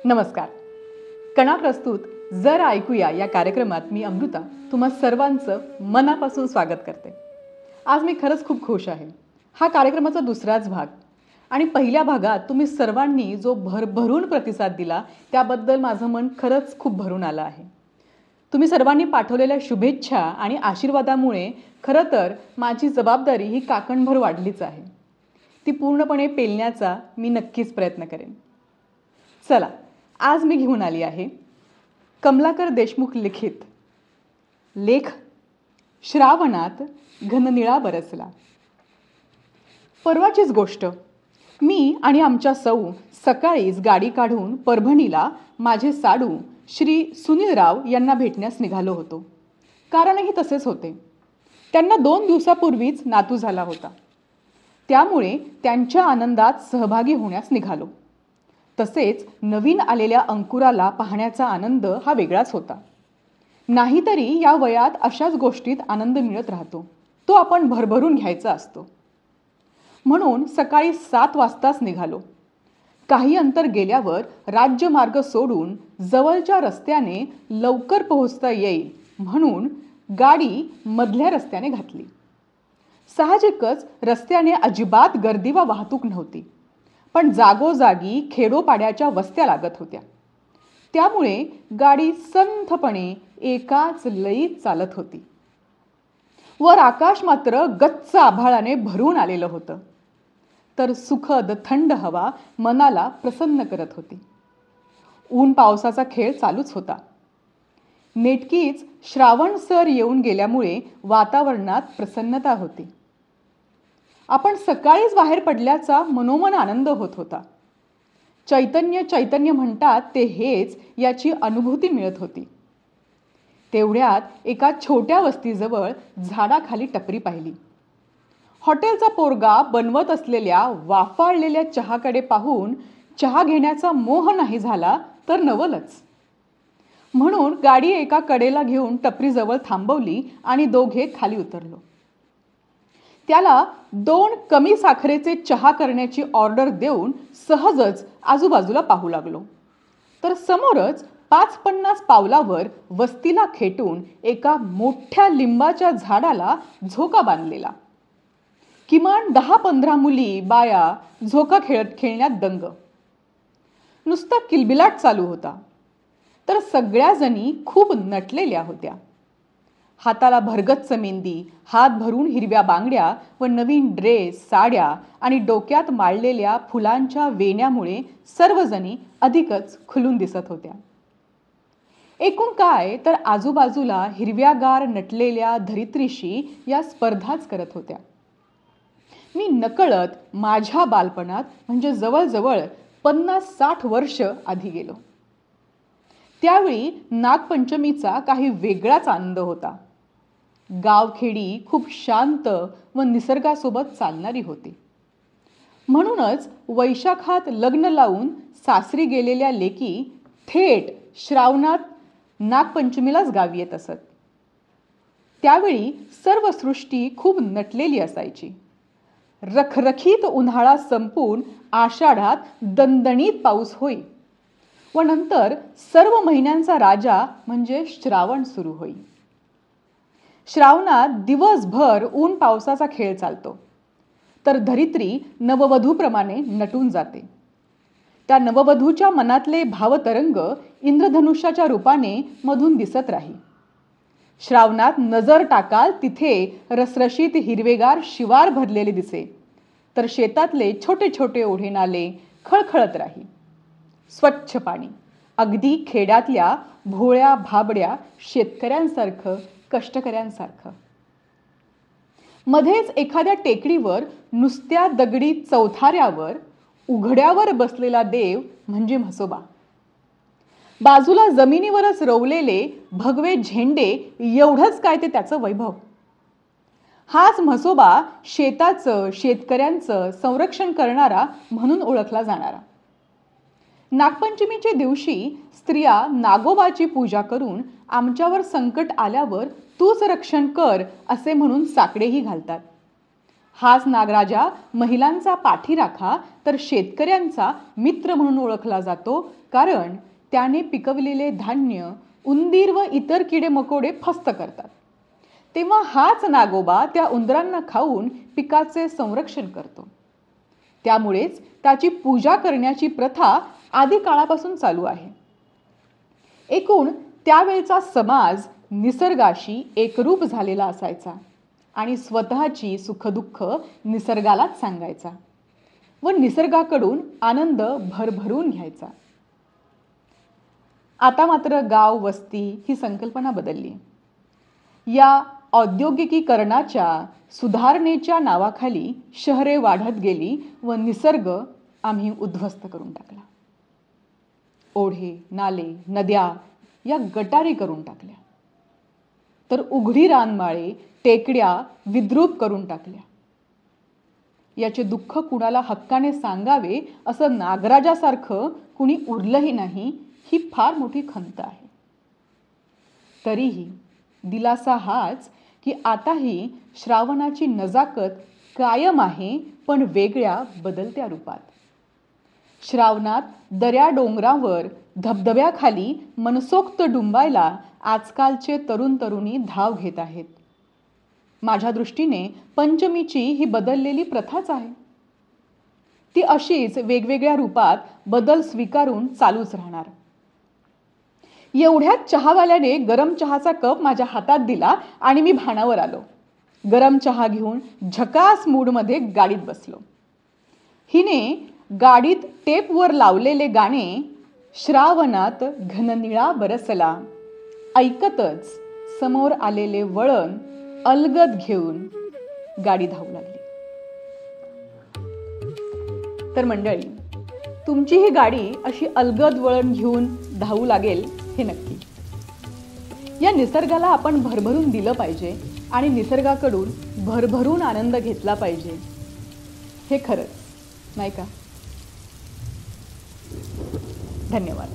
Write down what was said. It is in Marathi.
नमस्कार. कणा प्रस्तुत जर ऐकूया या कार्यक्रमात मी अमृता तुम्हा सर्वांचं मनापासून स्वागत करते. आज मी खरंच खूप खुश आहे. हा कार्यक्रमाचा दुसराच भाग आणि पहिल्या भागात तुम्ही सर्वांनी जो भरभरून प्रतिसाद दिला त्याबद्दल माझं मन खरंच खूप भरून आलं आहे. तुम्ही सर्वांनी पाठवलेल्या शुभेच्छा आणि आशीर्वादामुळे खरं तर माझी जबाबदारी ही काकणभर वाढलीच आहे. ती पूर्णपणे पेलण्याचा मी नक्कीच प्रयत्न करेन. चला, आज मी घेऊन आली आहे कमलाकर देशमुख लिखित लेख श्रावणात घननिळा बरसला. परवाचीच गोष्ट. मी आणि आमच्या सौ सकाळीच गाडी काढून परभणीला माझे साडू श्री सुनीलराव यांना भेटण्यास निघालो होतो. कारणही तसेच होते. त्यांना 2 दिवसापूर्वीच नातू झाला होता. त्यामुळे त्यांच्या आनंदात सहभागी होण्यास निघालो. तसेच नवीन आलेल्या अंकुराला पाहण्याचा आनंद हा वेगळाच होता. नाहीतरी या वयात अशाच गोष्टीत आनंद मिळत राहतो. तो आपण भरभरून घ्यायचा असतो. म्हणून सकाळी 7 वाजताच निघालो. काही अंतर गेल्यावर राज्यमार्ग सोडून जवळच्या रस्त्याने लवकर पोहोचता येईल म्हणून गाडी मधल्या रस्त्याने घातली. साहजिकच रस्त्याने अजिबात गर्दी वा वाहतूक नव्हती. पण जागोजागी खेडोपाड्याच्या वस्त्या लागत होत्या. त्यामुळे गाडी संथपणे एकाच लयीत चालत होती. वर आकाश मात्र गच्च आभाळाने भरून आलेलं होतं. तर सुखद थंड हवा मनाला प्रसन्न करत होती. ऊन पावसाचा खेळ चालूच होता. नेटकीच श्रावण सर येऊन गेल्यामुळे वातावरणात प्रसन्नता होती. आपण सकाळीच बाहेर पडल्याचा मनोमन आनंद होत होता. चैतन्य चैतन्य म्हणतात ते हेच याची अनुभूती मिळत होती. तेवढ्यात एका छोट्या वस्तीजवळ झाडाखाली टपरी पाहिली. हॉटेलचा पोरगा बनवत असलेल्या वाफाळलेल्या चहाकडे पाहून चहा घेण्याचा मोह नाही झाला तर नवलच. म्हणून गाडी एका कडेला घेऊन टपरीजवळ थांबवली आणि दोघे खाली उतरलो. त्याला 2 कमी साखरेचे चहा करण्याची ऑर्डर देऊन सहजच आजूबाजूला पाहू लागलो. तर समोरच 50 पावलावर वस्तीला खेटून एका मोठ्या लिंबाच्या झाडाला झोका बांधलेला. किमान 10-15 मुली बाया झोका खेळण्यात दंग. नुसता किलबिलाट चालू होता. तर सगळ्या जणी खूप नटलेल्या होत्या. हाताला भरगच्च मेहंदी, हात भरून हिरव्या बांगड्या व नवीन ड्रेस, साड्या आणि डोक्यात माळलेल्या फुलांच्या वेण्यामुळे सर्वजणी अधिकच खुलून दिसत होत्या. एकूण काय तर आजूबाजूला हिरव्यागार नटलेल्या धरित्रीशी या स्पर्धाच करत होत्या. मी नकळत माझ्या बालपणात म्हणजे जवळजवळ 50-60 वर्ष आधी गेलो. त्यावेळी नागपंचमीचा काही वेगळाच आनंद होता. गावखेडी खूप शांत व निसर्गासोबत चालणारी होती. म्हणूनच वैशाखात लग्न लावून सासरी गेलेल्या लेकी थेट श्रावणात नागपंचमीलाच गावी येत असत. त्यावेळी सर्व सृष्टी खूप नटलेली असायची. रखरखीत उन्हाळा संपून आषाढात दणदणीत पाऊस होई व नंतर सर्व महिन्यांचा राजा म्हणजे श्रावण सुरू होई. श्रावणात दिवसभर ऊन पावसाचा खेळ चालतो. तर धरित्री नववधूप्रमाणे नटून जाते. त्या नववधूच्या मनातले भावतरंग इंद्रधनुष्याच्या रूपाने मधून दिसत राही. श्रावणात नजर टाकाल तिथे रसरशीत हिरवेगार शिवार भरलेले दिसे. तर शेतातले छोटे छोटे ओढे नाले खळखळत राही. स्वच्छ पाणी, अगदी खेड्यातल्या भोळ्या भाबड्या शेतकऱ्यांसारखं, कष्टकऱ्यांसारखं. मध्येच एखाद्या टेकडीवर नुसत्या दगडी चौथाऱ्यावर उघड्यावर बसलेला देव म्हणजे म्हसोबा. बाजूला जमिनीवरच रोवलेले भगवे झेंडे एवढंच काय ते त्याचं वैभव. हाच म्हसोबा शेताचं, शेतकऱ्यांचं संरक्षण करणारा म्हणून ओळखला जाणारा. नागपंचमीच्या दिवशी स्त्रिया नागोबाची पूजा करून आमच्यावर संकट आल्यावर तूच रक्षण कर असे म्हणून साकडेही घालतात. हाच नागराजा महिलांचा पाठीराखा तर शेतकऱ्यांचा मित्र म्हणून ओळखला जातो, कारण त्याने पिकवलेले धान्य उंदीर व इतर किडे मकोडे फस्त करतात. तेव्हा हाच नागोबा त्या उंदरांना खाऊन पिकाचे संरक्षण करतो. त्यामुळेच त्याची पूजा करण्याची प्रथा आधी काळापासून चालू आहे. एकूण त्यावेळचा समाज निसर्गाशी एकरूप झालेला असायचा आणि स्वतःची सुखदुःख निसर्गालाच सांगायचा व निसर्गाकडून आनंद भरभरून घ्यायचा. आता मात्र गाव वस्ती ही संकल्पना बदलली. या औद्योगिकीकरणाच्या सुधारणेच्या नावाखाली शहरे वाढत गेली व निसर्ग आम्ही उद्ध्वस्त करून टाकला. ओढे, नाले, नद्या या गटारी करून टाकल्या, तर उघडी रानमाळे, टेकड्या विद्रूप करून टाकल्या. याचे दुःख कुणाला हक्काने सांगावे असं नागराजासारखं कुणी उरलंही नाही, ही फार मोठी खंत आहे. तरीही दिलासा हाच की आताही श्रावणाची नजाकत कायम आहे, पण वेगळ्या बदलत्या रूपात. श्रावणात दऱ्या डोंगरावर धबधब्याखाली मनसोक्त डुंबायला आजकालचे तरुण तरुणी धाव घेत आहेत. माझ्या दृष्टीने पंचमीची ही बदललेली प्रथाच आहे. ती अशीच वेगवेगळ्या रूपात बदल स्वीकारून चालूच राहणार. एवढ्यात चहावाल्याने गरम चहाचा कप माझ्या हातात दिला आणि मी भानावर आलो. गरम चहा घेऊन झकास मूडमध्ये गाडीत बसलो. हिने गाडीत टेपवर लावलेले गाणे श्रावणात घननिळा बरसला ऐकतच समोर आलेले वळण अलगद घेऊन गाडी धावू लागली. तर मंडळी, तुमची ही गाडी अशी अलगद वळण घेऊन धावू लागेल हे नक्की. या निसर्गाला आपण भरभरून दिलं पाहिजे आणि निसर्गाकडून भरभरून आनंद घेतला पाहिजे, हे खरंच नाही का? धन्यवाद.